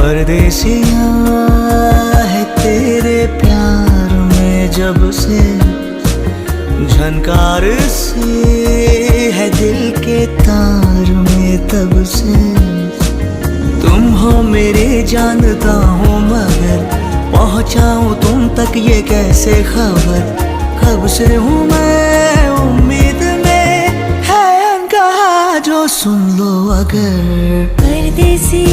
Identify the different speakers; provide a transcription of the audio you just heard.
Speaker 1: परदेसिया है तेरे प्यार में जब से, झनकार से है दिल के तार में तब से। तुम हो मेरे जानता हूँ मगर पहुँचाऊँ तुम तक ये कैसे खबर। कब से हूँ मैं उम्मीद में, है अनकहा जो सुन लो अगर।
Speaker 2: परदेसी